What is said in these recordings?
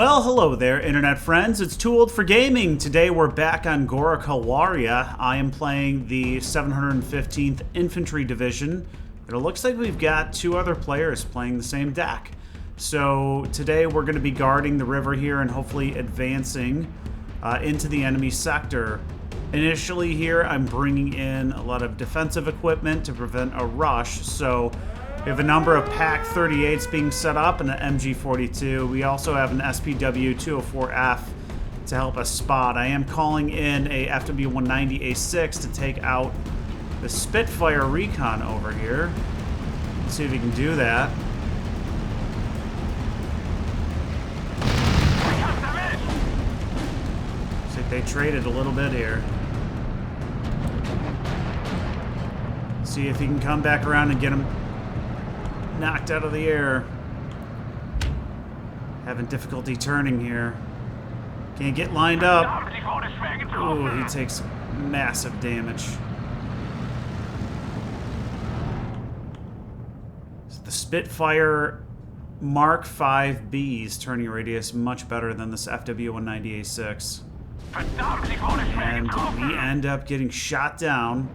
Well, hello there, internet friends. It's Too Old for Gaming. Today we're back on Gora Kalwaria. I am playing the 715th Infantry Division. And it looks like we've got two other players playing the same deck. So today we're going to be guarding the river here and hopefully advancing into the enemy sector. Initially here, I'm bringing in a lot of defensive equipment to prevent a rush. So we have a number of PAC 38s being set up and an MG 42. We also have an SPW 204F to help us spot. I am calling in a FW 190A6 to take out the Spitfire recon over here. Let's see if we can do that. Looks like they traded a little bit here. See if he can come back around and get him knocked out of the air. Having difficulty turning here. Can't get lined up. Ooh, he takes massive damage. So the Spitfire Mark 5B's turning radius much better than this FW 190A6. And we end up getting shot down.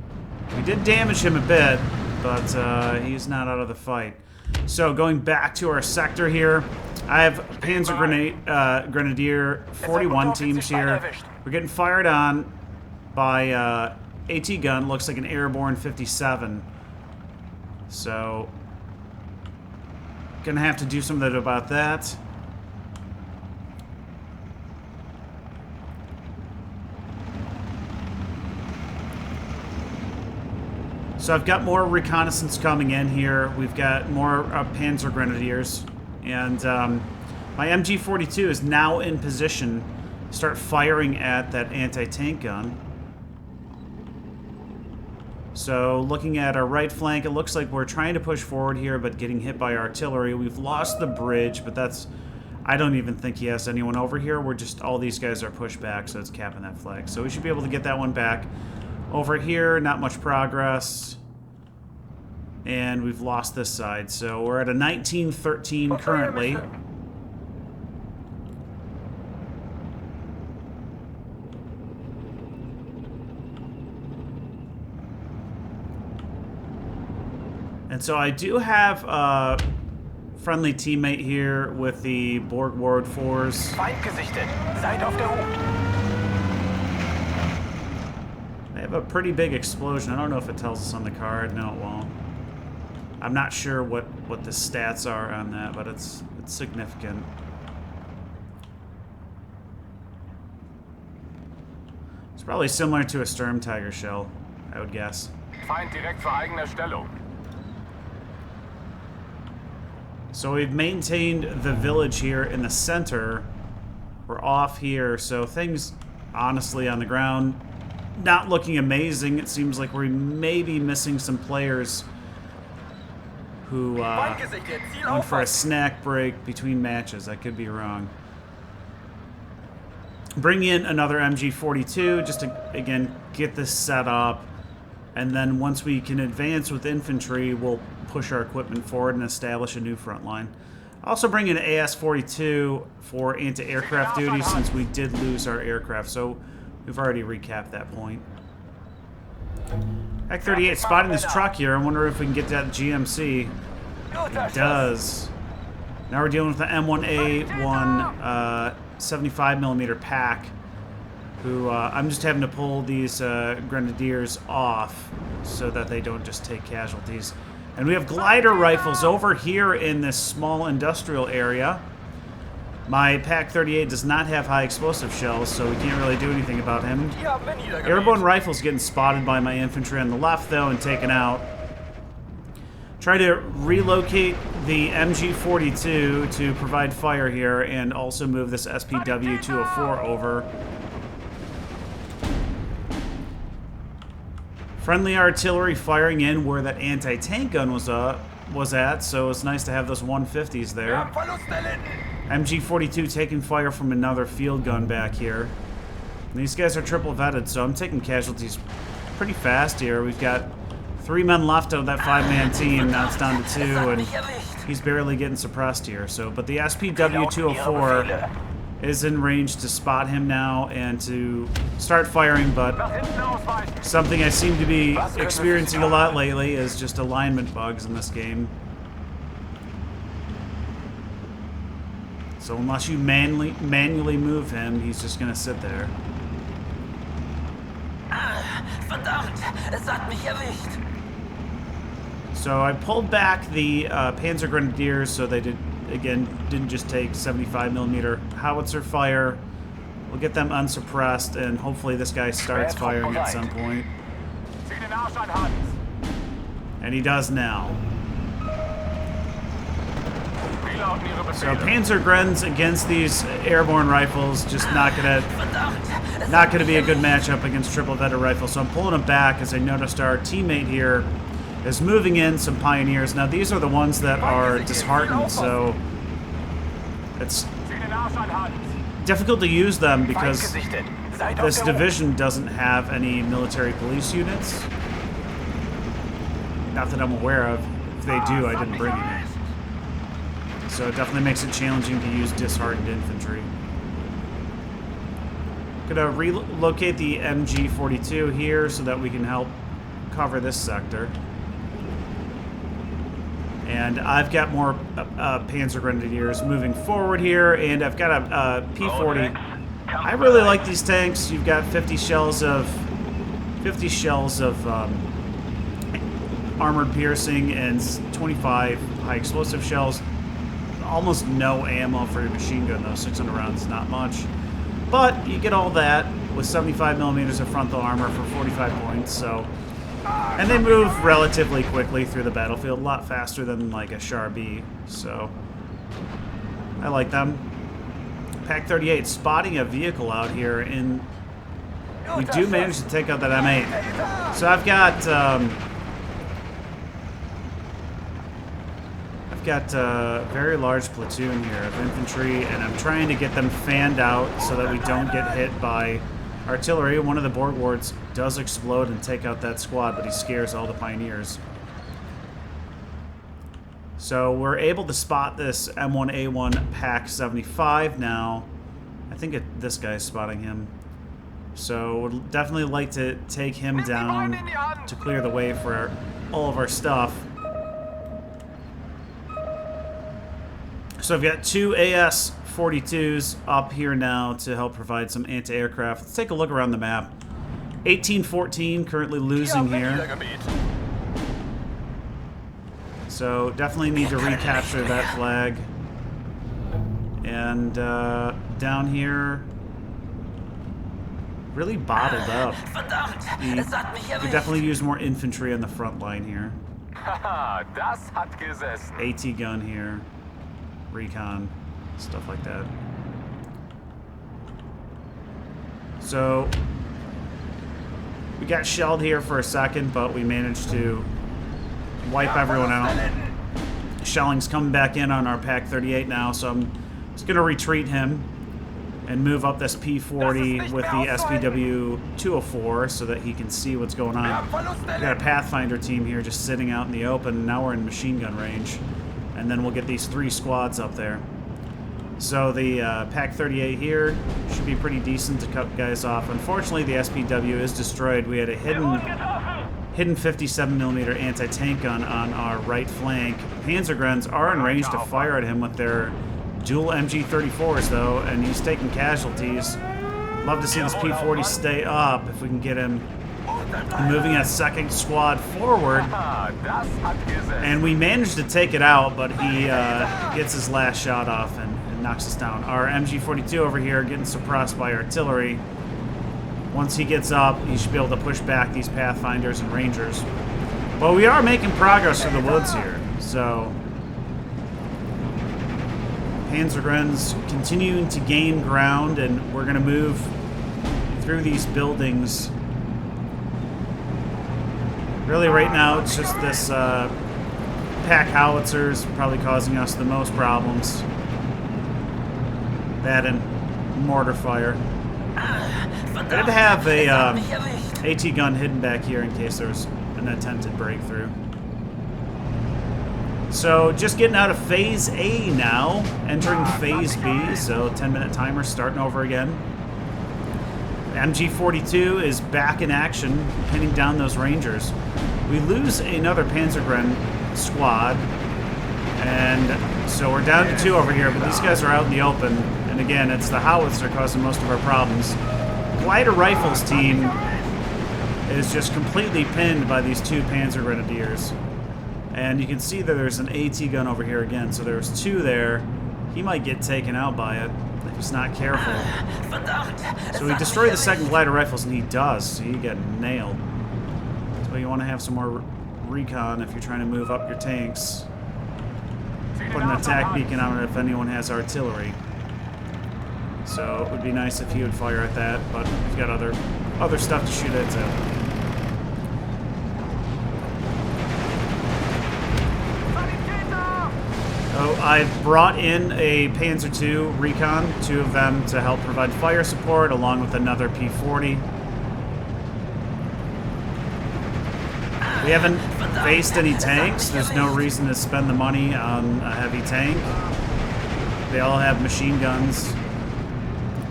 We did damage him a bit, but he's not out of the fight. So going back to our sector here, I have Panzer Grenadier 41 teams here. We're getting fired on by AT gun, looks like an airborne 57. So gonna have to do something about that. So I've got more reconnaissance coming in here. We've got more Panzer Grenadiers. And my MG42 is now in position to start firing at that anti-tank gun. So looking at our right flank, it looks like we're trying to push forward here, but getting hit by artillery. We've lost the bridge, but that's... I don't even think he has anyone over here. We're just... all these guys are pushed back, so it's capping that flag. So we should be able to get that one back. Over here, not much progress. And we've lost this side. So we're at a 1913 currently. And so I do have a friendly teammate here with the Borg Ward 4s. Feind gesichtet. Seid auf der Hut. They have a pretty big explosion. I don't know if it tells us on the card. No, it won't. I'm not sure what the stats are on that, but it's significant. It's probably similar to a Sturm Tiger shell, I would guess. Feind direkt vor eigener Stellung. So we've maintained the village here in the center. We're off here, so things, honestly, on the ground, not looking amazing. It seems like we may be missing some players who went for a snack break between matches. I could be wrong. Bring in another MG42 just to, again, get this set up. And then once we can advance with infantry, we'll push our equipment forward and establish a new front line. Also bring in an AS-42 for anti-aircraft duty since we did lose our aircraft. So we've already recapped that point. PAC 38 spotting this truck here. I wonder if we can get that GMC. It does. Now we're dealing with the M1A1 75mm PAC, who I'm just having to pull these Grenadiers off so that they don't just take casualties. And we have glider rifles over here in this small industrial area. My PAC 38 does not have high explosive shells, so we can't really do anything about him. Airborne rifles getting spotted by my infantry on the left, though, and taken out. Try to relocate the MG42 to provide fire here, and also move this SPW 204 over. Friendly artillery firing in where that anti-tank gun was at, so it's nice to have those 150s there. MG42 taking fire from another field gun back here. And these guys are triple vetted, so I'm taking casualties pretty fast here. We've got 3 men left of that 5-man team. Now it's down to 2, and he's barely getting suppressed here. So, but the SPW 204 is in range to spot him now and to start firing, but Nach hinten ausweichen. something I seem to be experiencing a lot lately is just alignment bugs in this game. So unless you manually move him, he's just gonna sit there. Verdammt, es hat mich erwischt. So I pulled back the Panzer Grenadiers so they didn't just take 75mm howitzer fire. We'll get them unsuppressed, and hopefully this guy starts firing at some point. Zieh den Arsch an, Hans. And he does now. Wie lauten Ihre So Befehle? Panzer Grens against these airborne rifles, just not gonna be a good matchup against triple vetter rifles. So I'm pulling them back as I noticed our teammate here is moving in some pioneers. Now these are the ones that are disheartened, so it's Zieh den Arsch an, Hans. difficult to use them because Feindgesichtet. Seid auf this der Hut. division doesn't have any military police units. Not that I'm aware of. If they do, I didn't bring any. So it definitely makes it challenging to use disheartened infantry. Gonna relocate the MG42 here so that we can help cover this sector. And I've got more Panzer Grenadiers moving forward here, and I've got a P40. I really like these tanks. You've got 50 shells of armored piercing and 25 high explosive shells. Almost no ammo for your machine gun though. 600 rounds is not much, but you get all that with 75mm of frontal armor for 45 points. So, and they move relatively quickly through the battlefield, a lot faster than like a Char B. So I like them. Pack 38 spotting a vehicle out here, and we do manage to take out that M8. So I've got a very large platoon here of infantry, and I'm trying to get them fanned out so that we don't get hit by artillery. One of the Borg wards does explode and take out that squad, but he scares all the pioneers. So we're able to spot this M1A1 Pack 75 now. I think this guy's spotting him. So would definitely like to take him down to clear the way for all of our stuff. So I've got two AS-42s up here now to help provide some anti-aircraft. Let's take a look around the map. 1814 currently losing here. So definitely need to recapture that flag. And down here, really bottled up. You could definitely use more infantry on the front line here. Haha, das hat gesessen. AT gun here. Recon, stuff like that. So we got shelled here for a second, but we managed to wipe everyone out. Shelling's coming back in on our Pack 38 now, so I'm just gonna retreat him and move up this P40 with the SPW 204 so that he can see what's going on. We got a Pathfinder team here just sitting out in the open. Now we're in machine gun range. And then we'll get these 3 squads up there. So the Pack 38 here should be pretty decent to cut guys off. Unfortunately, the SPW is destroyed. We had a hidden 57mm anti-tank gun on our right flank. Panzer Grens are in range to fire at him with their dual MG34s, though, and he's taking casualties. Love to see this P40 stay up if we can get him moving a second squad forward. And we managed to take it out, but he gets his last shot off and knocks us down. Our MG42 over here getting suppressed by artillery. Once he gets up, he should be able to push back these Pathfinders and Rangers. But we are making progress through the woods here, so Panzergrens continuing to gain ground, and we're going to move through these buildings. Really, right now, it's just this pack howitzers probably causing us the most problems. That and mortar fire. I did have a AT gun hidden back here in case there was an attempted breakthrough. So just getting out of Phase A now, entering Phase B, so 10-minute timer starting over again. MG42 is back in action, pinning down those Rangers. We lose another Panzergren squad, and so we're down to 2 over here, but these guys are out in the open. And again, it's the Howitzer causing most of our problems. Glider Rifles team is just completely pinned by these 2 Panzer Grenadiers. And you can see that there's an AT gun over here again, so there's 2 there. He might get taken out by it if he's not careful. So we destroy the 2nd Glider Rifles, and he does, so you get nailed. So you want to have some more recon if you're trying to move up your tanks. Put an attack beacon on it if anyone has artillery. So it would be nice if he would fire at that, but we've got other stuff to shoot at too. So I've brought in a Panzer II recon, 2 of them to help provide fire support, along with another P-40. We haven't faced any tanks. There's no reason to spend the money on a heavy tank. They all have machine guns,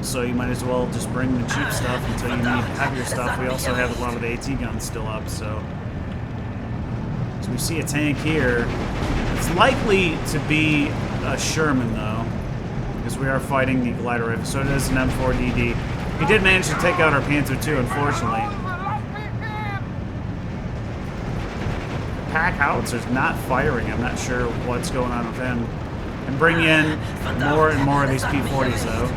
so you might as well just bring the cheap stuff until you need heavier stuff. We also have a lot of the AT guns still up, so we see a tank here. It's likely to be a Sherman, though, because we are fighting the glider rifle. So it is an M4DD. He did manage to take out our Panzer II, unfortunately. Pack Howitzer's not firing. I'm not sure what's going on with him. And bring in more and more of these P-40s, though.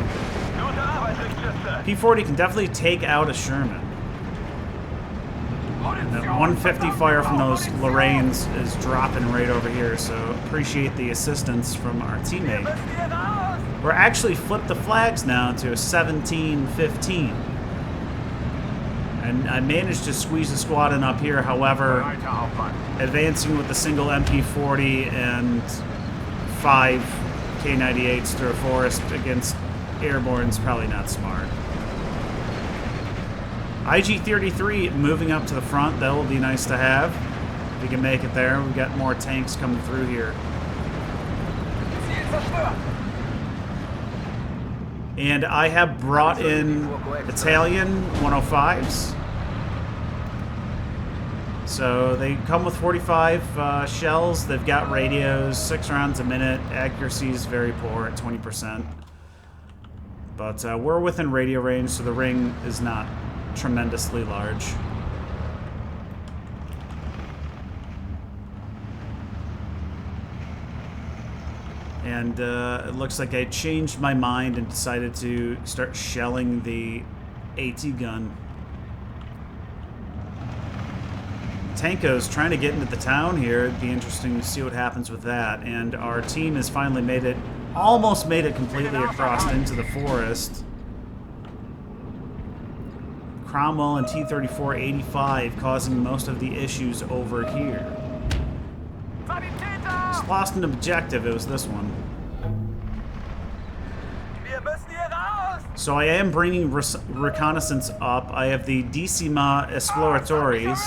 P-40 can definitely take out a Sherman. And that 150 fire from those Lorraines is dropping right over here, so appreciate the assistance from our teammate. We're actually flipped the flags now to a 17-15. And I managed to squeeze the squad in up here, however, advancing with a single MP40 and 5 K98s through a forest against airborne is probably not smart. IG-33 moving up to the front. That will be nice to have. If we can make it there. We've got more tanks coming through here. And I have brought in Italian 105s. So they come with 45 shells. They've got radios, 6 rounds a minute. Accuracy is very poor at 20%. But we're within radio range, so the ring is not tremendously large. And it looks like I changed my mind and decided to start shelling the AT gun. Tanko's trying to get into the town here. It'd be interesting to see what happens with that. And our team has finally made it, almost made it completely across into the forest. Cromwell and T-34-85 causing most of the issues over here. Just lost an objective, it was this one. So I am bringing reconnaissance up. I have the Decima Esploratories.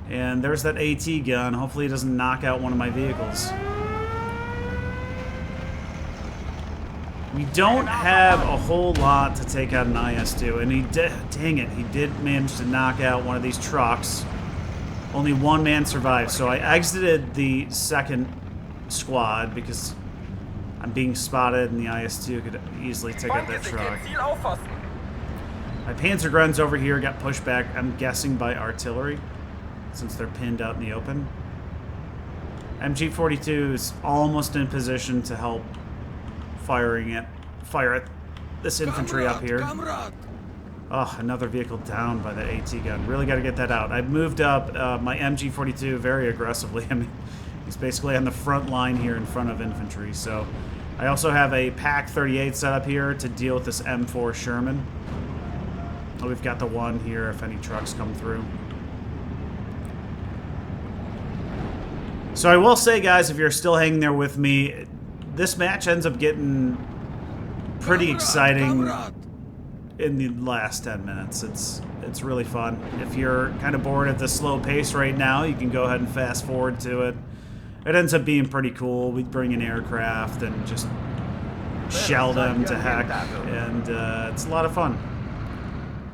And there's that AT gun. Hopefully it doesn't knock out one of my vehicles. We don't have a whole lot to take out an IS-2, and he did, dang it, he did manage to knock out one of these trucks. Only 1 man survived, so I exited the 2nd squad because I'm being spotted and the IS-2 could easily take out that truck. My Panzergrens over here got pushed back, I'm guessing by artillery, since they're pinned out in the open. MG42 is almost in position to help fire at this infantry up here. Oh, another vehicle down by the AT gun. Really got to get that out. I've moved up my MG42 very aggressively. I mean, he's basically on the front line here in front of infantry. So I also have a PaK 38 set up here to deal with this M4 Sherman. Oh, we've got the one here if any trucks come through. So I will say, guys, if you're still hanging there with me, this match ends up getting pretty exciting in the last 10 minutes. It's really fun. If you're kind of bored at the slow pace right now, you can go ahead and fast forward to it. it ends up being pretty cool. We bring in aircraft and just shell them to heck, and it's a lot of fun.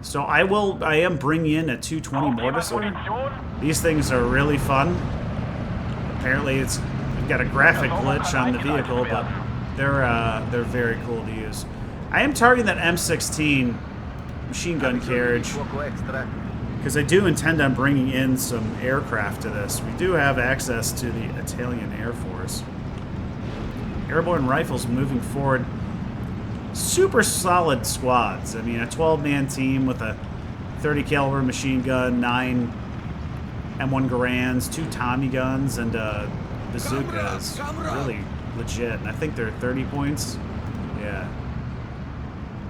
So I am bringing in a 220 mortiser. These things are really fun. Apparently we've got a graphic glitch on the vehicle, but they're very cool to use. I am targeting that M16 machine gun carriage because I do intend on bringing in some aircraft to this. We do have access to the Italian Air Force. Airborne rifles moving forward. Super solid squads. I mean, a 12-man team with a 30 caliber machine gun, 9 M1 Garands, 2 Tommy guns, and a bazooka is really legit. And I think they're 30 points. Yeah.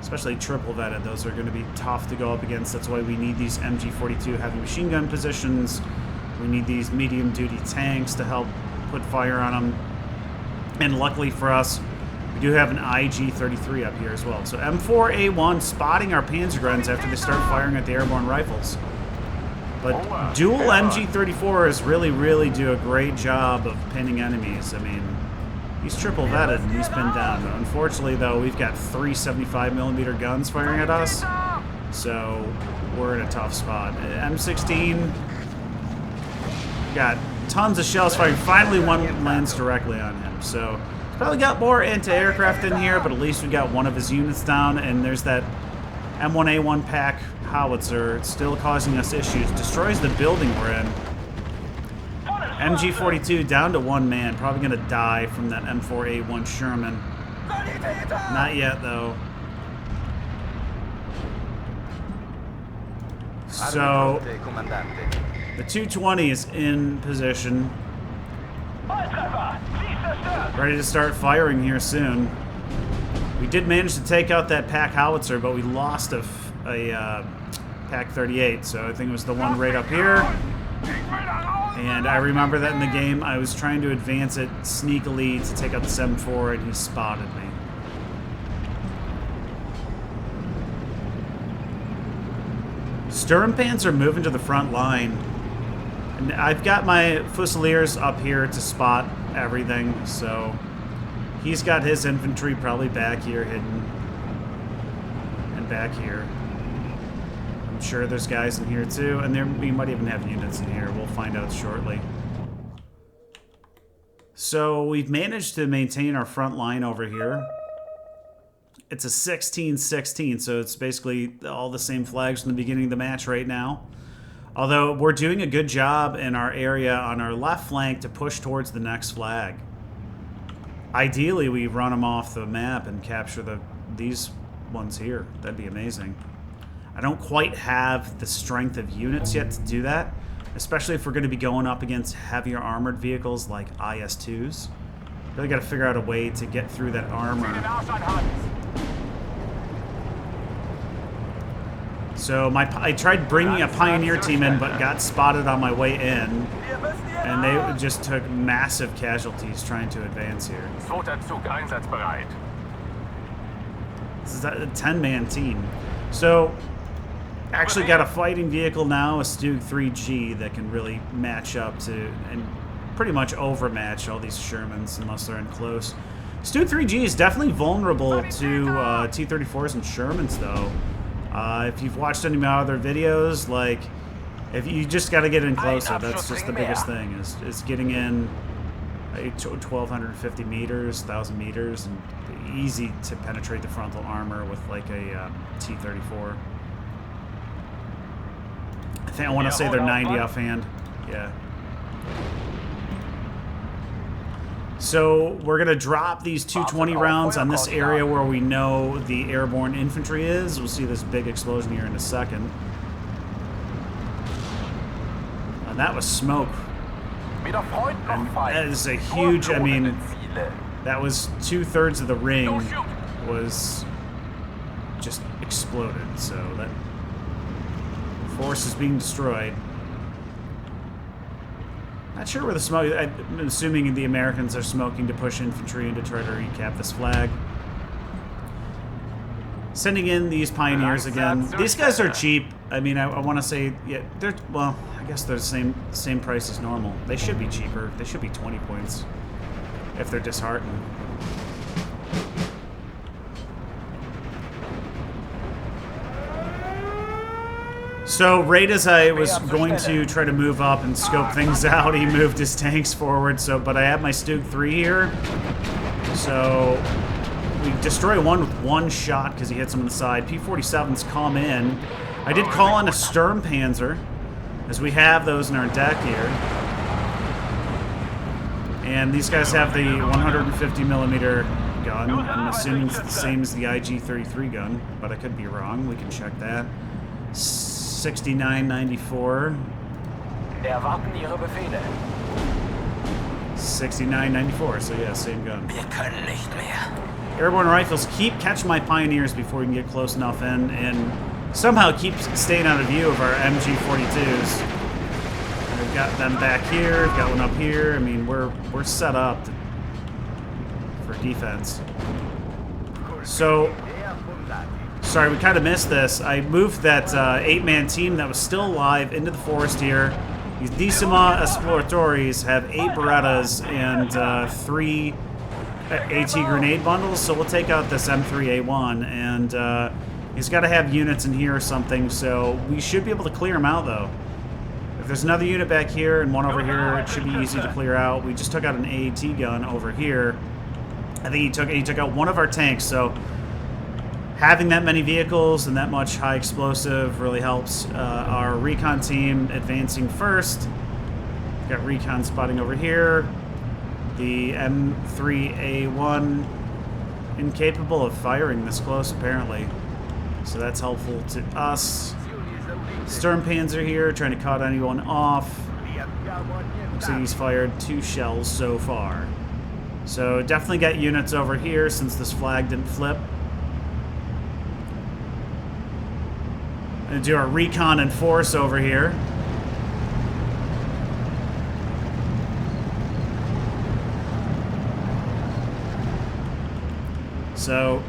Especially triple vetted. Those are going to be tough to go up against. That's why we need these MG42 heavy machine gun positions. We need these medium duty tanks to help put fire on them. And luckily for us, we do have an IG-33 up here as well. So M4A1 spotting our Panzergrunts after they start firing at the airborne rifles. But dual MG-34s really do a great job of pinning enemies. I mean, he's triple vetted and he's pinned down. Unfortunately, though, we've got 3 75mm guns firing at us. So we're in a tough spot. M16, got tons of shells firing. Finally, one lands directly on him. So probably got more anti-aircraft in here, but at least we got one of his units down, and there's that M1A1 pack howitzer. It's still causing us issues. Destroys the building we're in. MG42 down to 1 man. Probably going to die from that M4A1 Sherman. Not yet, though. So, the 220 is in position. Ready to start firing here soon. We did manage to take out that pack howitzer, but we lost a pack 38, so I think it was the one right up here. And I remember that in the game, I was trying to advance it sneakily to take out the 7.4, and he spotted me. Sturmpanzer are moving to the front line. And I've got my Fusiliers up here to spot everything, so he's got his infantry probably back here hidden. And back here. I'm sure there's guys in here too, and we might even have units in here. We'll find out shortly. So we've managed to maintain our front line over here. It's a 16-16, so it's basically all the same flags from the beginning of the match right now. Although we're doing a good job in our area on our left flank to push towards the next flag. Ideally, we run them off the map and capture these ones here. That'd be amazing. I don't quite have the strength of units yet to do that, especially if we're going to be going up against heavier armored vehicles like IS-2s. Really got to figure out a way to get through that armor. So I tried bringing a Pioneer team in, but got spotted on my way in, and they just took massive casualties trying to advance here. This is a 10-man team. So, actually got a fighting vehicle now, a Stug 3G, that can really match up to, and pretty much overmatch all these Shermans unless they're in close. Stug 3G is definitely vulnerable to T-34s and Shermans, though. If you've watched any of my other videos, like, if you just got to get in closer, that's just the biggest thing, is getting in 1,250 meters, 1,000 meters, and easy to penetrate the frontal armor with, like, a T-34. I want to say they're 90 offhand. Yeah. So we're going to drop these 220 rounds on this area where we know the airborne infantry is. We'll see this big explosion here in a second. And that was smoke. And that is a huge, I mean, that was 2/3 of the ring was just exploded. So that force is being destroyed. Not sure where the smoke. I'm assuming the Americans are smoking to push infantry and to try to recap this flag. Sending in these Pioneers again. These guys are cheap. I mean, I want to say, yeah, they're, well, I guess they're the same price as normal. They should be cheaper. They should be 20 points if they're disheartened. So right as I was going to try to move up and scope things out, he moved his tanks forward. So, but I have my Stug 3 here. So we destroy one with one shot because he hits him on the side. P-47s come in. I did call in a Sturmpanzer, as we have those in our deck here. And these guys have the 150mm gun. I'm assuming it's the same as the IG-33 gun, but I could be wrong. We can check that. 6994. Erwarten Ihre Befehle. 6994, so yeah, same gun. Wir können nicht mehr. Airborne rifles keep catching my Pioneers before we can get close enough in, and somehow keep staying out of view of our MG42s. We've got them back here, we've got one up here. I mean, we're set up for defense. So, sorry, we kind of missed this. I moved that 8-man team that was still alive into the forest here. These Decima Esploratores have 8 Berettas and 3 AT grenade bundles, so we'll take out this M3A1, and he's got to have units in here or something, so we should be able to clear him out, though. If there's another unit back here and one over here, it should be easy to clear out. We just took out an AAT gun over here. I think he took out one of our tanks, so having that many vehicles and that much high explosive really helps. Our recon team advancing first. We've got recon spotting over here. The M3A1 incapable of firing this close, apparently. So that's helpful to us. Sturmpanzer here, trying to cut anyone off. Looks like he's fired 2 shells so far. So definitely got units over here since this flag didn't flip. Gonna do our recon and force over here. So,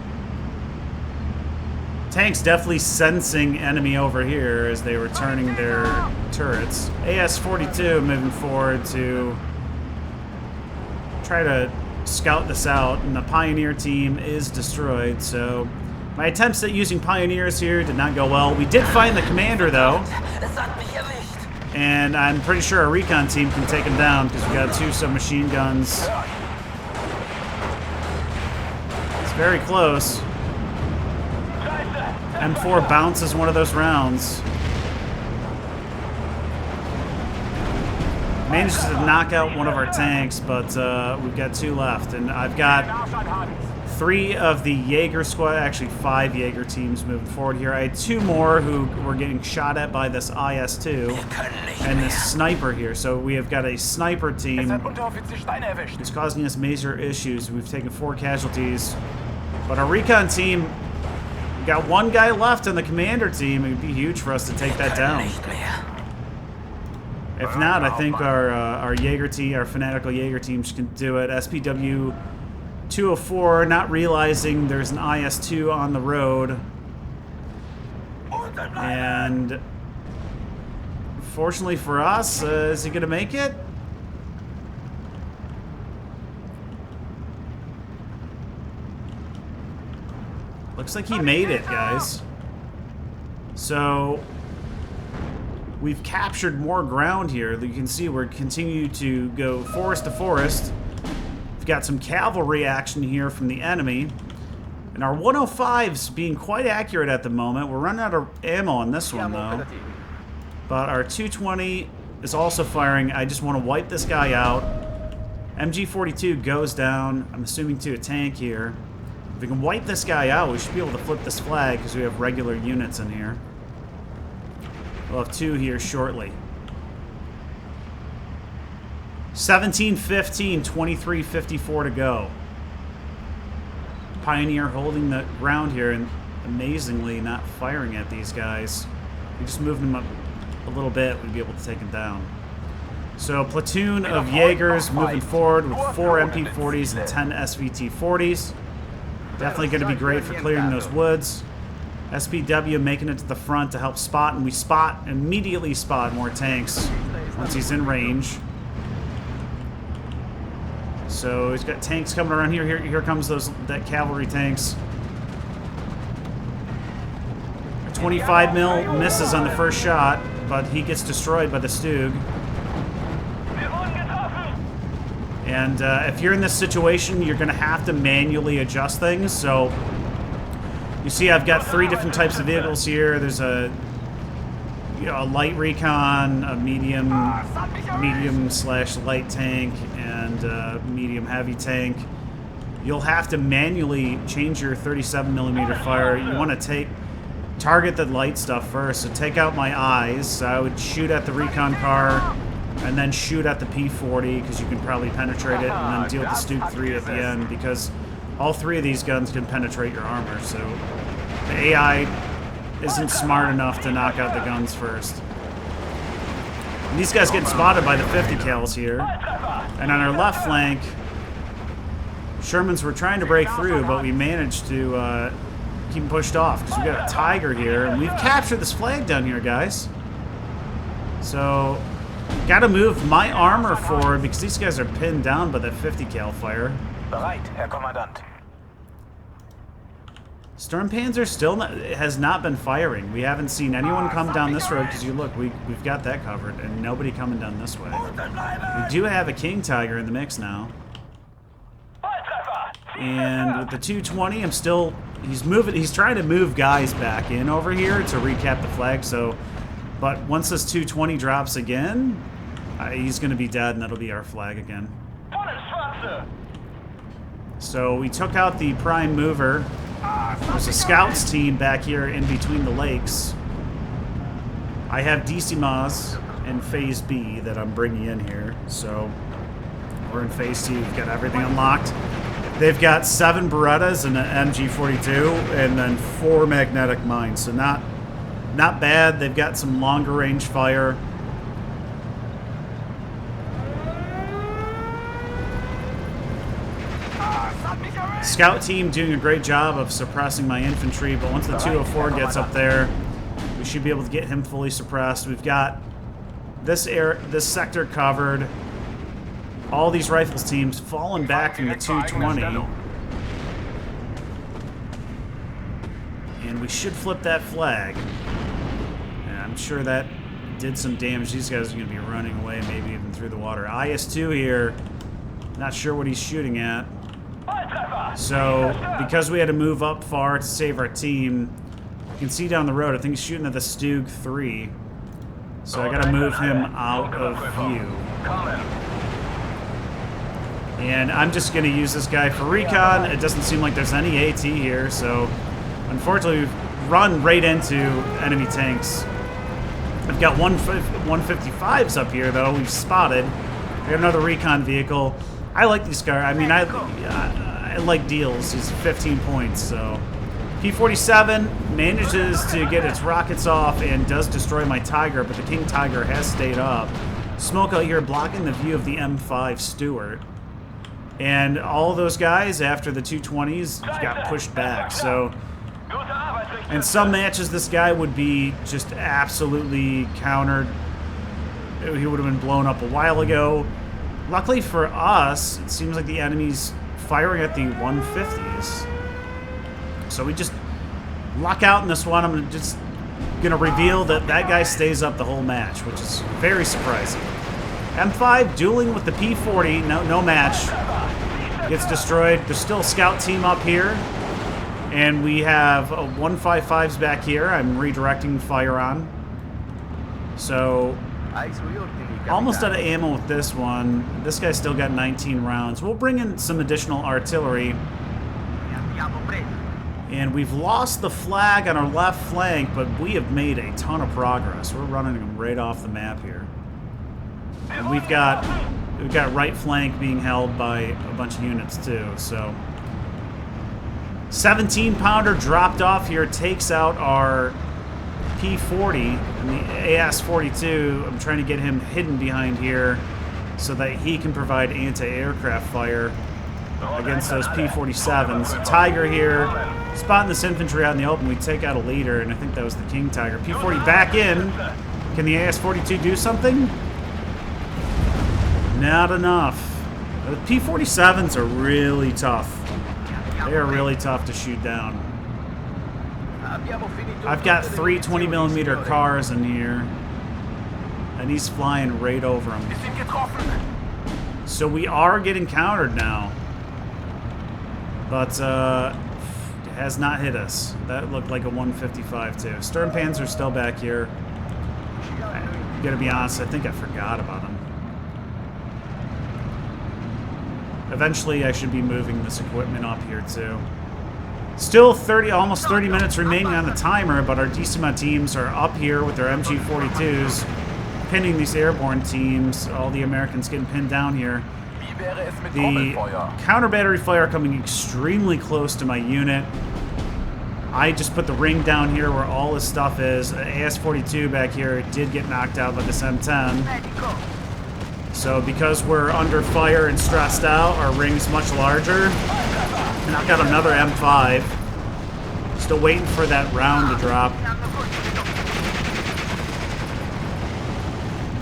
tanks definitely sensing enemy over here as they were turning their turrets. AS-42 moving forward to try to scout this out, and the Pioneer team is destroyed, so my attempts at using Pioneers here did not go well. We did find the commander, though, and I'm pretty sure our recon team can take him down because we got 2 submachine guns. It's very close. M4 bounces one of those rounds. Managed to knock out one of our tanks, but we've got 2 left, and I've got 3 of the Jaeger squad, actually 5 Jaeger teams moving forward here. I had 2 more who were getting shot at by this IS-2 and this sniper here. So we have got a sniper team who's causing us major issues. We've taken 4 casualties, but our recon team, we got 1 guy left on the commander team. It would be huge for us to take that down. If not, I think our Jaeger team, our fanatical Jaeger teams can do it. SPW 204, not realizing there's an IS-2 on the road. And fortunately for us, is he going to make it? Looks like he made it, guys. So we've captured more ground here. You can see we're continuing to go forest to forest. We've got some cavalry action here from the enemy. And our 105's being quite accurate at the moment. We're running out of ammo on this one, though. But our 220 is also firing. I just want to wipe this guy out. MG42 goes down. I'm assuming to a tank here. If we can wipe this guy out, we should be able to flip this flag because we have regular units in here. We'll have 2 here shortly. 17-15, 23-54 to go. Pioneer holding the ground here and amazingly not firing at these guys. We just moved them up a little bit, we'd be able to take them down. So platoon of Jaegers moving forward with 4 MP40s and 10 SVT40s. Definitely going to be great for clearing those woods. SPW making it to the front to help spot, and we immediately spot more tanks once he's in range. So he's got tanks coming around here. Here comes that cavalry tanks. 25 mil misses on the first shot, but he gets destroyed by the Stug. And if you're in this situation, you're going to have to manually adjust things. So you see I've got 3 different types of vehicles here. There's a light recon, a medium/light tank, and a medium heavy tank. You'll have to manually change your 37mm fire. You want to target the light stuff first. So take out my eyes. So I would shoot at the recon car and then shoot at the P40 because you can probably penetrate it, and then deal with the Stug 3 at the end because all 3 of these guns can penetrate your armor. So the AI isn't smart enough to knock out the guns first. And these guys getting spotted by the 50 cals here. And on our left flank, Shermans were trying to break through, but we managed to keep them pushed off because we got a Tiger here, and we've captured this flag down here, guys. So got to move my armor forward because these guys are pinned down by that 50 cal fire. Bereit, Herr Kommandant. Sturmpanzer has not been firing. We haven't seen anyone come down this road because we've got that covered, and nobody coming down this way. We do have a King Tiger in the mix now. And with the 220, he's trying to move guys back in over here to recap the flag. But once this 220 drops again, he's going to be dead, and that'll be our flag again. So we took out the prime mover. There's a scouts team back here in between the lakes. I have Decimas in Phase B that I'm bringing in here. So we're in Phase C. We've got everything unlocked. They've got 7 Berettas and an MG42 and then 4 magnetic mines. So not bad. They've got some longer range fire. Scout team doing a great job of suppressing my infantry, but once the 204 gets up there, we should be able to get him fully suppressed. We've got this sector covered. All these rifles teams falling back from the 220. And we should flip that flag. And I'm sure that did some damage. These guys are going to be running away, maybe even through the water. IS-2 here, not sure what he's shooting at. So, because we had to move up far to save our team, you can see down the road, I think he's shooting at the Stug 3. So I gotta move him out of view. And I'm just gonna use this guy for recon. It doesn't seem like there's any AT here, so unfortunately we've run right into enemy tanks. I've got 155s up here though, we've spotted. We got another recon vehicle. I like these cars. I mean, I like deals. He's 15 points, so. P-47 manages to get its rockets off and does destroy my Tiger, but the King Tiger has stayed up. Smoke out here blocking the view of the M5 Stuart. And all those guys, after the 220s, got pushed back, so. In some matches, this guy would be just absolutely countered. He would have been blown up a while ago. Luckily for us, it seems like the enemy's firing at the 150s. So we just luck out in this one. I'm just going to reveal that that guy stays up the whole match, which is very surprising. M5 dueling with the P40, no match. Gets destroyed. There's still a scout team up here. And we have 155s back here. I'm redirecting fire on. So almost out of ammo with this one. This guy's still got 19 rounds. We'll bring in some additional artillery. And we've lost the flag on our left flank, but we have made a ton of progress. We're running them right off the map here. And we've got right flank being held by a bunch of units too, so. 17-pounder dropped off here, takes out our P40 and the AS-42. I'm trying to get him hidden behind here so that he can provide anti-aircraft fire against those P-47s. Tiger here, spotting this infantry out in the open, we take out a leader, and I think that was the King Tiger. P-40 back in. Can the AS-42 do something? Not enough. The P-47s are really tough. They are really tough to shoot down. I've got 3 20mm cars in here, and he's flying right over them. So we are getting countered now, but it has not hit us. That looked like a 155 too. Stern pans are still back here. I gotta be honest, I think I forgot about them. Eventually, I should be moving this equipment up here too. Still almost 30 minutes remaining on the timer, but our Decima teams are up here with their MG42s, pinning these airborne teams. All the Americans getting pinned down here. The counter battery fire coming extremely close to my unit. I just put the ring down here where all this stuff is. AS-42 back here did get knocked out by this M10. So because we're under fire and stressed out, our ring's much larger. And I've got another M5. Still waiting for that round to drop.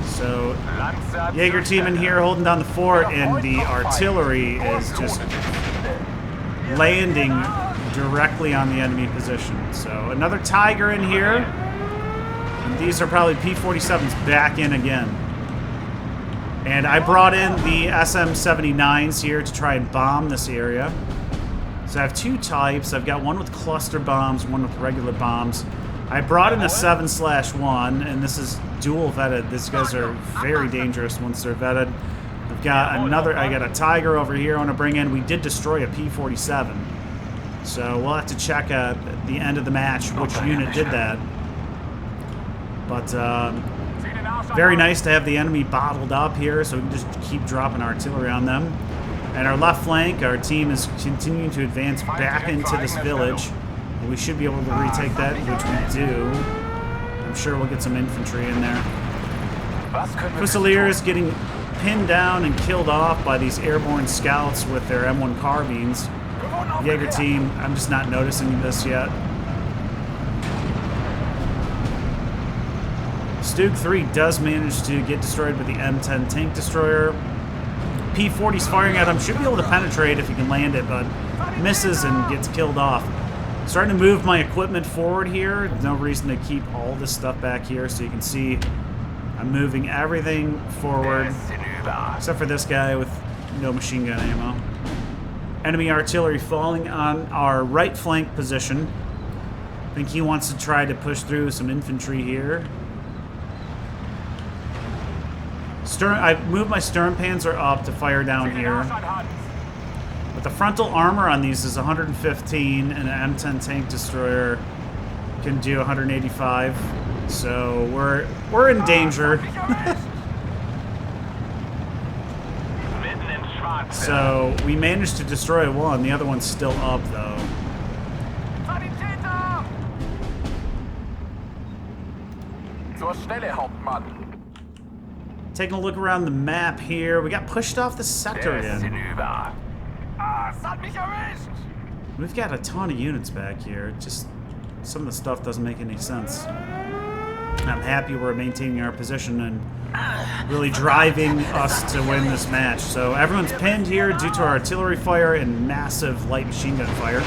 So, Jaeger team in here holding down the fort, and the artillery is just landing directly on the enemy position. So, another Tiger in here. And these are probably P-47s back in again. And I brought in the SM-79s here to try and bomb this area. So I have 2 types. I've got one with cluster bombs, one with regular bombs. I brought in a 7/1, and this is dual vetted. These guys are very dangerous once they're vetted. I've got another, I got a Tiger over here I want to bring in. We did destroy a P-47. So we'll have to check at the end of the match which unit did that. But very nice to have the enemy bottled up here, so we can just keep dropping artillery on them. And our left flank, our team is continuing to advance back into this village. And we should be able to retake that, which we do. I'm sure we'll get some infantry in there. Fusiliers getting pinned down and killed off by these airborne scouts with their M1 carbines. Jaeger team, I'm just not noticing this yet. Stug 3 does manage to get destroyed by the M10 tank destroyer. P-40's firing at him, should be able to penetrate if he can land it, but misses and gets killed off. Starting to move my equipment forward here. No reason to keep all this stuff back here, so you can see I'm moving everything forward, except for this guy with no machine gun ammo. Enemy artillery falling on our right flank position. I think he wants to try to push through some infantry here. I've moved my stern panzer up to fire down here. But the frontal armor on these is 115, and an M10 tank destroyer can do 185. So we're in danger. So we managed to destroy one. The other one's still up though. Taking a look around the map here. We got pushed off the sector again. We've got a ton of units back here. Just some of the stuff doesn't make any sense. I'm happy we're maintaining our position and really driving us to win this match. So everyone's pinned here due to our artillery fire and massive light machine gun fire.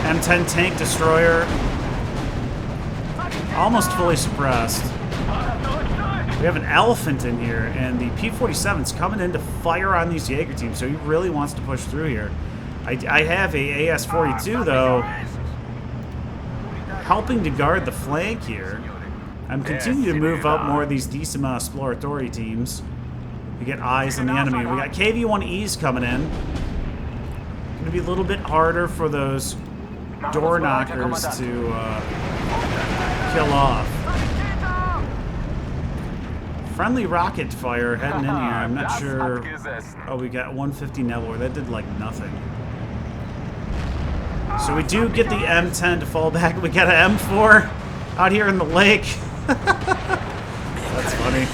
M10 tank destroyer almost fully suppressed. We have an elephant in here, and the P-47's coming in to fire on these Jaeger teams, so he really wants to push through here. I have a AS-42, though, helping to guard the flank here. I'm continuing to move up more of these Decima exploratory teams. We get eyes on the enemy. We got KV-1Es coming in. Going to be a little bit harder for those door knockers to kill off. Friendly rocket fire heading in here. I'm not sure. Oh, we got 150 Nebula. That did like nothing. So we do get the M10 to fall back. We got an M4 out here in the lake. That's funny.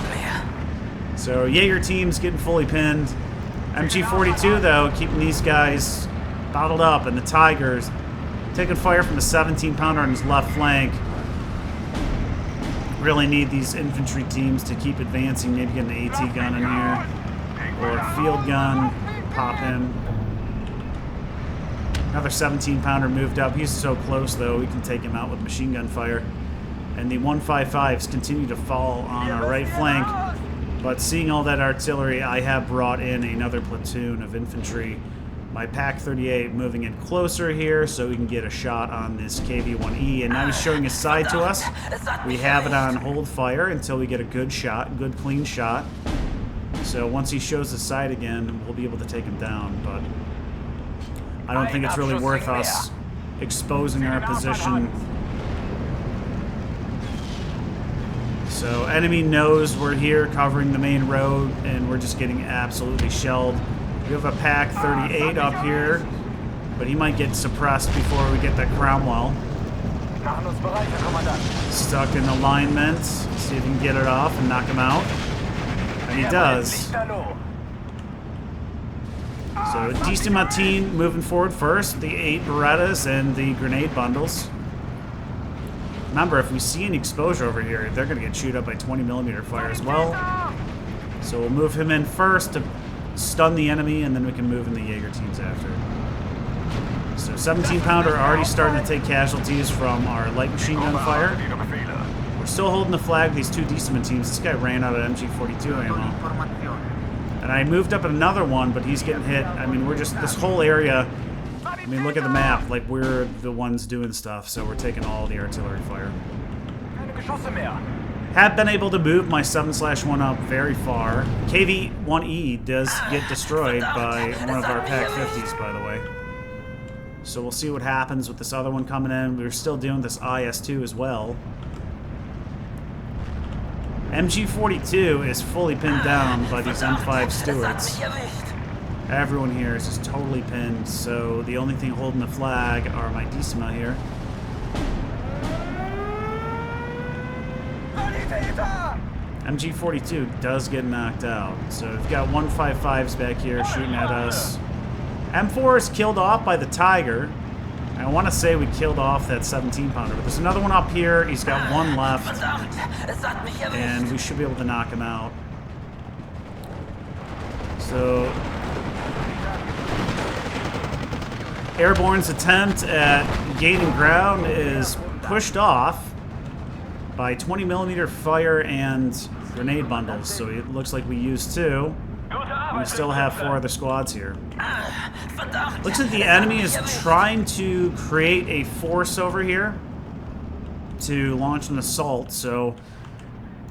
So Jaeger team's getting fully pinned. MG42 though, keeping these guys bottled up, and the Tigers Taking fire from a 17-pounder on his left flank. Really need these infantry teams to keep advancing. Maybe get an AT gun in here. Or a field gun. Pop him. Another 17-pounder moved up. He's so close, though. We can take him out with machine gun fire. And the 155s continue to fall on our right flank. But seeing all that artillery, I have brought in another platoon of infantry. My PaK-38 moving in closer here so we can get a shot on this KV-1E. And now he's showing his side to us. We have it on hold fire until we get a good shot, good clean shot. So once he shows his side again, we'll be able to take him down. But I don't think it's really worth us exposing our position. So enemy knows we're here covering the main road, and we're just getting absolutely shelled. We have a PaK-38 up here, but he might get suppressed before we get that Cromwell. Stuck in alignment. See if we can get it off and knock him out. And he does. So Decima team moving forward first, the 8 Berettas and the grenade bundles. Remember, if we see any exposure over here, they're going to get chewed up by 20mm fire as well. So we'll move him in first to stun the enemy, and then we can move in the Jaeger teams after. So 17-pounder already starting to take casualties from our light machine gun fire. We're still holding the flag with these 2 Decima teams. This guy ran out of MG42 ammo. And I moved up another one, but he's getting hit. I mean, we're just, this whole area, I mean, look at the map. Like, we're the ones doing stuff, so we're taking all the artillery fire. Have been able to move my 7/1 up very far. KV-1E does get destroyed by one of our PaK-50s, by the way. So we'll see what happens with this other one coming in. We're still doing this IS-2 as well. MG42 is fully pinned down by these M5 Stewards. Everyone here is just totally pinned, so the only thing holding the flag are my Decima here. MG42 does get knocked out, so we've got 155s back here shooting at us. M4 is killed off by the Tiger. I want to say we killed off that 17-pounder, but there's another one up here. He's got one left, and we should be able to knock him out. So Airborne's attempt at gaining ground is pushed off by 20mm fire and grenade bundles, so it looks like we used 2. And we still have 4 other squads here. Looks like the enemy is trying to create a force over here to launch an assault, so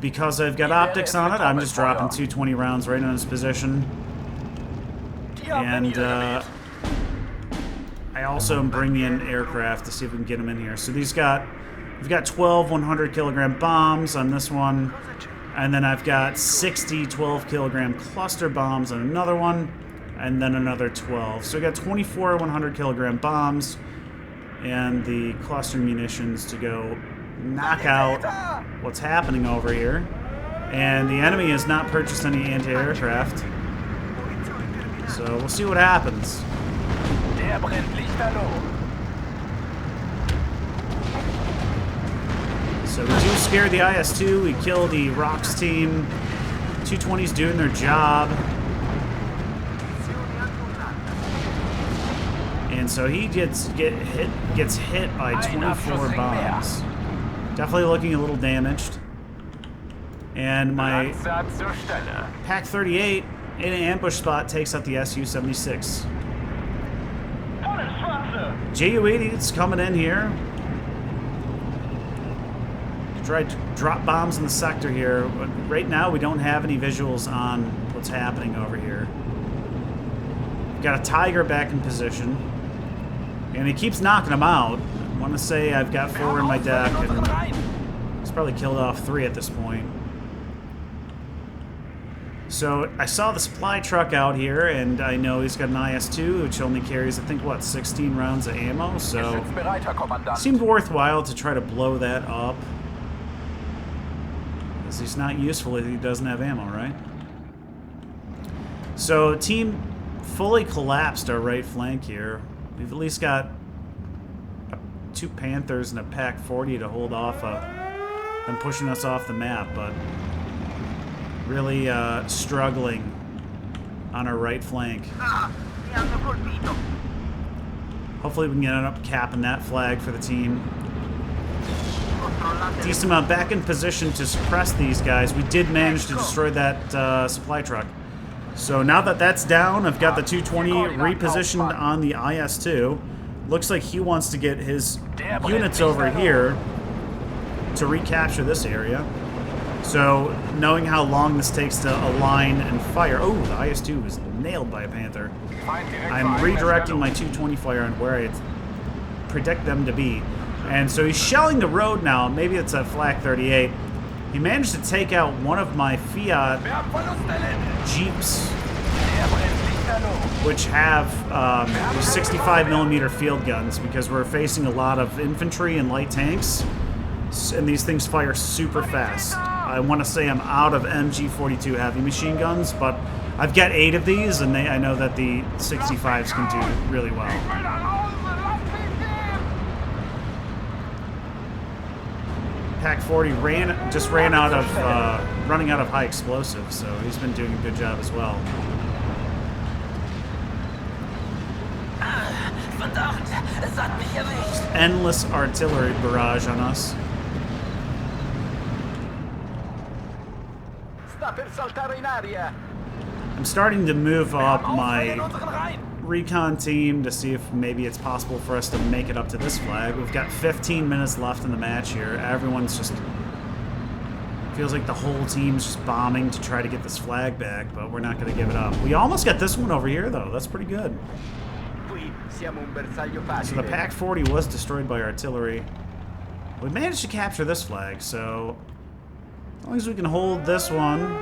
because I've got optics on it, I'm just dropping 220 rounds right on his position. And I also am bringing in aircraft to see if we can get him in here. So we've got 12 100-kilogram bombs on this one, and then I've got 60 12-kilogram cluster bombs on another one, and then another 12. So we got 24 100-kilogram bombs and the cluster munitions to go knock out what's happening over here. And the enemy has not purchased any anti-aircraft, so we'll see what happens. So we do scare the IS-2, we kill the ROX team. 220's doing their job. And so he gets hit by 24 bombs. Definitely looking a little damaged. And my PaK-38 in an ambush spot takes out the Su-76. Ju-80's coming in here. Try to drop bombs in the sector here, but right now we don't have any visuals on what's happening over here. We've got a Tiger back in position, and he keeps knocking them out. I want to say I've got 4 in my deck, and he's probably killed off 3 at this point. So I saw the supply truck out here, and I know he's got an IS-2, which only carries, I think, what, 16 rounds of ammo, so it seemed worthwhile to try to blow that up. He's not useful if he doesn't have ammo, right? So team fully collapsed our right flank here. We've at least got a 2 Panthers and a Pac 40 to hold off them pushing us off the map, but really struggling on our right flank. Hopefully we can end up capping that flag for the team. Decima back in position to suppress these guys. We did manage to destroy that supply truck. So now that that's down, I've got the 220 repositioned on the IS-2. Looks like he wants to get his units over here to recapture this area. So knowing how long this takes to align and fire. Oh, the IS-2 was nailed by a Panther. I'm redirecting my 220 fire on where I predict them to be. And so he's shelling the road now. Maybe it's a Flak 38. He managed to take out one of my Fiat Jeeps, which have 65mm field guns, because we're facing a lot of infantry and light tanks, and these things fire super fast. I want to say I'm out of MG42 heavy machine guns, but I've got 8 of these, and I know that the 65s can do really well. Pac 40 just ran out of running out of high explosives, so he's been doing a good job as well. Just endless artillery barrage on us. I'm starting to move up my recon team to see if maybe it's possible for us to make it up to this flag. We've got 15 minutes left in the match here. Everyone's just... feels like the whole team's just bombing to try to get this flag back, but we're not going to give it up. We almost got this one over here, though. That's pretty good. So the Pac 40 was destroyed by artillery. We managed to capture this flag, so as long as we can hold this one,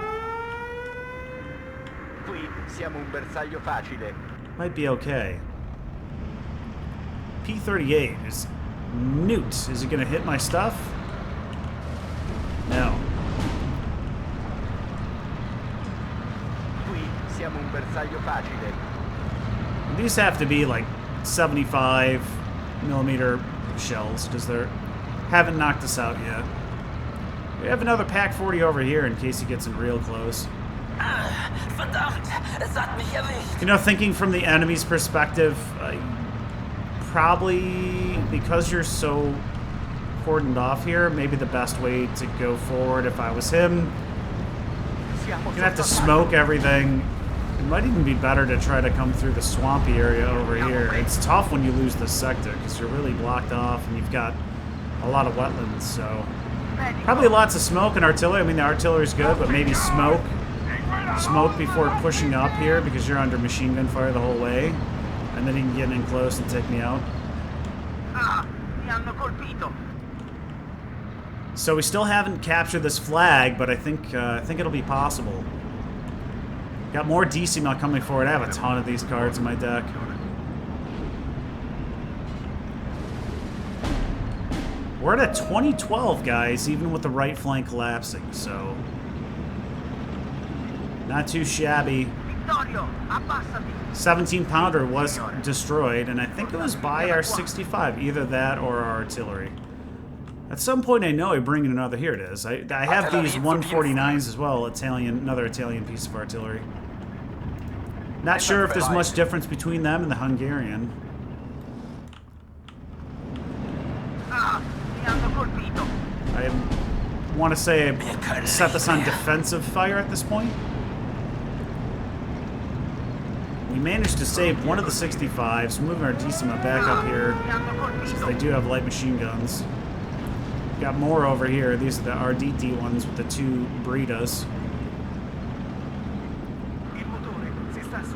might be okay. P-38 is newt. Is it going to hit my stuff? No. These have to be like 75mm shells, because they haven't knocked us out yet. We have another Pac 40 over here in case he gets in real close. You know, thinking from the enemy's perspective, probably because you're so cordoned off here, maybe the best way to go forward, if I was him, you're gonna have to smoke everything. It might even be better to try to come through the swampy area over here. It's tough when you lose this sector because you're really blocked off and you've got a lot of wetlands, so probably lots of smoke and artillery. I mean, the artillery's good, but maybe smoke before pushing up here, because you're under machine gun fire the whole way, and then he can get in close and take me out. So we still haven't captured this flag, but I think it'll be possible. Got more Decima coming forward. I have a ton of these cards in my deck. We're at a 2012, guys, even with the right flank collapsing, so not too shabby. 17-pounder was destroyed, and I think it was by our 65, either that or our artillery. At some point, I know I bring in another. Here it is. I have these 149s as well. Another Italian piece of artillery. Not sure if there's much difference between them and the Hungarian. I want to say I set this on defensive fire at this point. We managed to save one of the 65s, moving our Decima back up here, since they do have light machine guns. Got more over here. These are the RDT ones with the 2 Britas.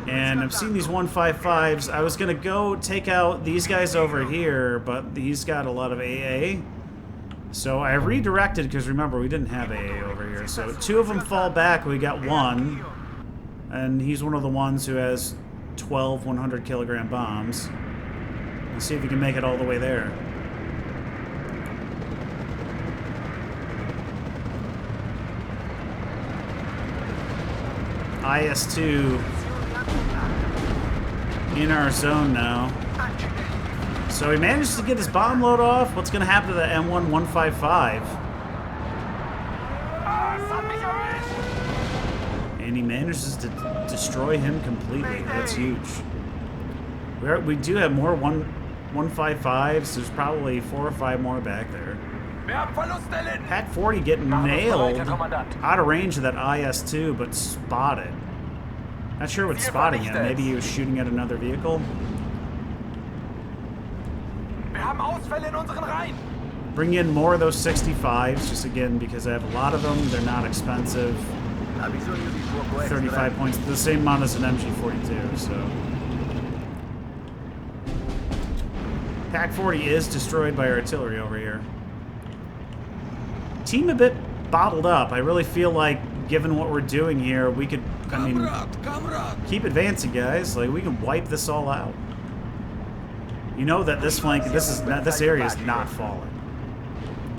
And I've seen these 155s. I was going to go take out these guys over here, but he's got a lot of AA. So I redirected, because remember, we didn't have AA over here. So 2 of them fall back. We got 1. And he's one of the ones who has 12 100-kilogram bombs. Let's see if we can make it all the way there. IS-2 in our zone now. So he manages to get his bomb load off. What's going to happen to the M1 155? And he manages to destroy him completely. That's huge. We do have more 155s. There's probably 4 or 5 more back there. Pack 40 getting nailed out of range of that IS-2, but spotted. Not sure what's spotting him. Maybe he was shooting at another vehicle. Bring in more of those 65s, just again because I have a lot of them. They're not expensive. 35 points, the same amount as an MG42. So Pack 40 is destroyed by artillery over here. Team a bit bottled up. I really feel like, given what we're doing here, we could, I mean, keep advancing, guys. Like, we can wipe this all out. You know that this flank, this area is not falling.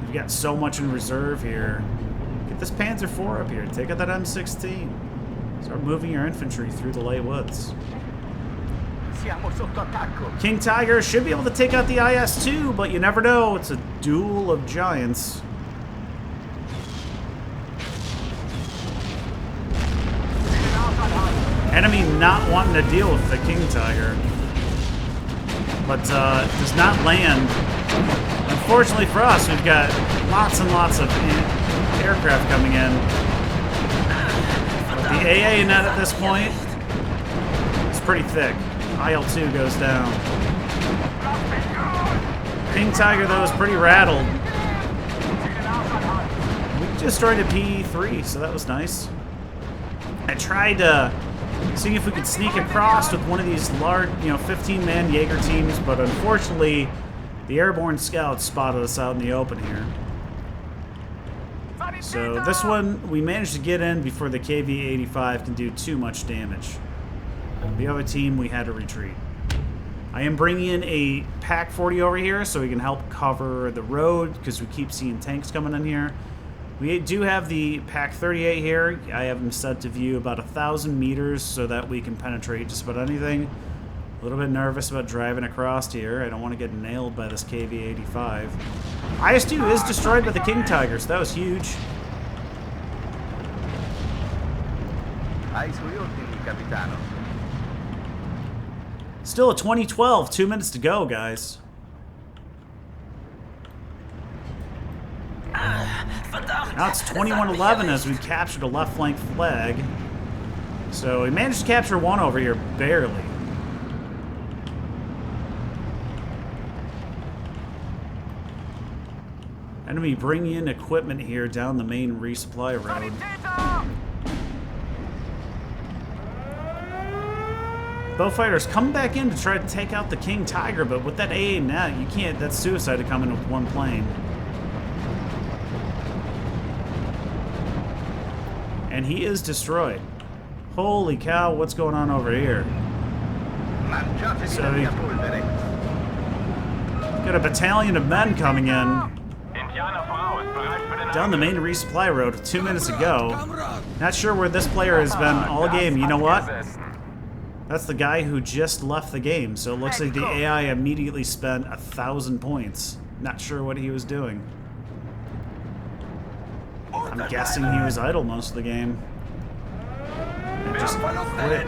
We've got so much in reserve here. Get this Panzer IV up here. Take out that M16. Start moving your infantry through the late woods. King Tiger should be able to take out the IS-2, but you never know. It's a duel of giants. Enemy not wanting to deal with the King Tiger, but does not land. Unfortunately for us, we've got lots and lots of aircraft coming in. The AA net at this point is pretty thick. IL-2 goes down. King Tiger, though, is pretty rattled. We destroyed a P3, so that was nice. I tried seeing if we could sneak across with one of these large, 15-man Jaeger teams, but unfortunately, the airborne scouts spotted us out in the open here. So this one, we managed to get in before the KV-85 can do too much damage. The other team, we had to retreat. I am bringing in a Pack 40 over here so we can help cover the road because we keep seeing tanks coming in here. We do have the Pack 38 here. I have them set to view about 1,000 meters so that we can penetrate just about anything. A little bit nervous about driving across here. I don't want to get nailed by this KV-85. IS-2 is destroyed by the King Tiger, so that was huge. Still a 2012, 2 minutes to go, guys. Now it's 21-11 as we captured a left flank flag. So we managed to capture one over here, barely. Enemy bringing in equipment here down the main resupply road. Bowfighters come back in to try to take out the King Tiger, but with that AA net, you can't. That's suicide to come in with one plane. And he is destroyed. Holy cow, what's going on over here? So got a battalion of men coming in down the main resupply road 2 minutes ago. Not sure where this player has been all game. You know what? That's the guy who just left the game, so it looks like the AI immediately spent 1,000 points. Not sure what he was doing. I'm guessing he was idle most of the game. And just quit.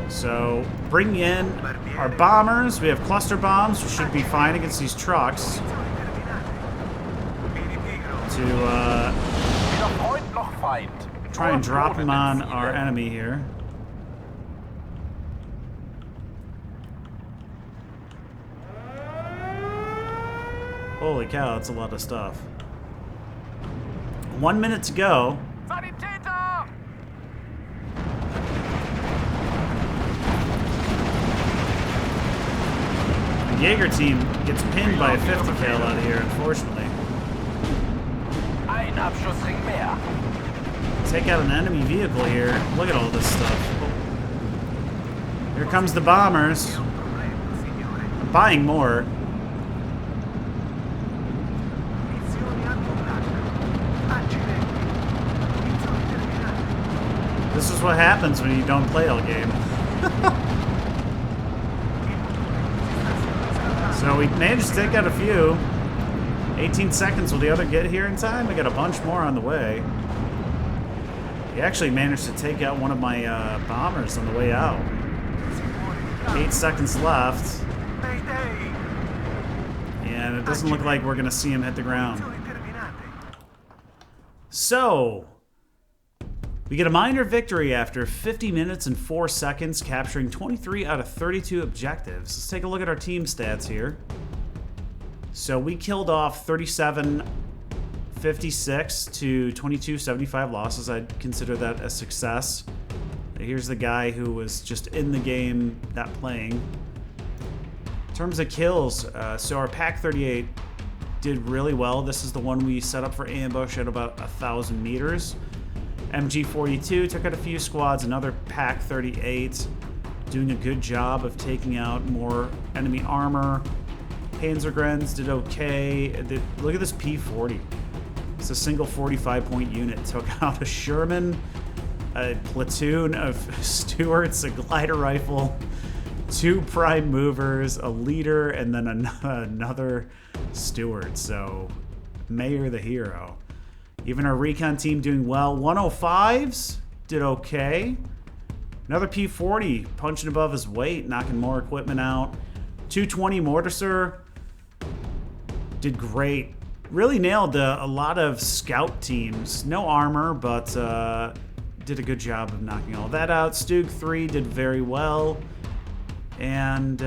So, bring in our bombers. We have cluster bombs, which should be fine against these trucks. To try and drop them on our enemy here. Holy cow, that's a lot of stuff. 1 minute to go. The Jaeger team gets pinned by a 50 cal out of here, unfortunately. Take out an enemy vehicle here. Look at all this stuff. Here comes the bombers. I'm buying more. This is what happens when you don't play all game. So So we managed to take out a few. 18 seconds. Will the other get here in time? I got a bunch more on the way. He actually managed to take out one of my bombers on the way out. 8 seconds left. And it doesn't look like we're going to see him hit the ground. So, we get a minor victory after 50 minutes and 4 seconds, capturing 23 out of 32 objectives. Let's take a look at our team stats here. So we killed off 37 56 to 22 75 losses. I'd consider that a success. Here's the guy who was just in the game, not playing. In terms of kills, so our Pack 38 did really well. This is the one we set up for ambush at about 1,000 meters. MG 42 took out a few squads. Another Pack 38 doing a good job of taking out more enemy armor. Panzergrenz did okay. Look at this P40. It's a single 45-point unit. Took out a Sherman, a platoon of Stuarts, a glider rifle, 2 prime movers, a leader, and then another Stuart. So, Mayor the hero. Even our recon team doing well. 105s did okay. Another P40 punching above his weight, knocking more equipment out. 220 Mortiser did great. Really nailed a lot of scout teams. No armor, but did a good job of knocking all that out. Stug 3 did very well. And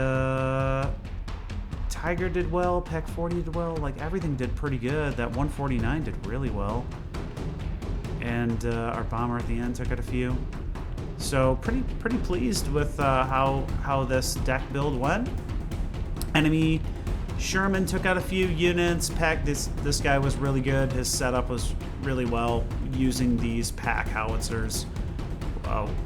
Tiger did well. Pack 40 did well. Like, everything did pretty good. That 149 did really well. And our bomber at the end took out a few. So pretty pleased with how this deck build went. Enemy Sherman took out a few units. Pack this guy was really good. His setup was really well. Using these pack howitzers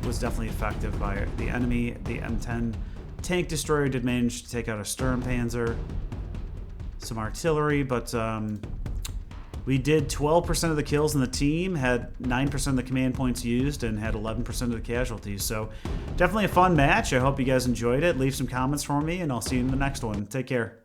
was definitely effective by the enemy. The M10 tank destroyer did manage to take out a Sturmpanzer, some artillery, but we did 12% of the kills in the team, had 9% of the command points used, and had 11% of the casualties. So definitely a fun match. I hope you guys enjoyed it. Leave some comments for me, and I'll see you in the next one. Take care.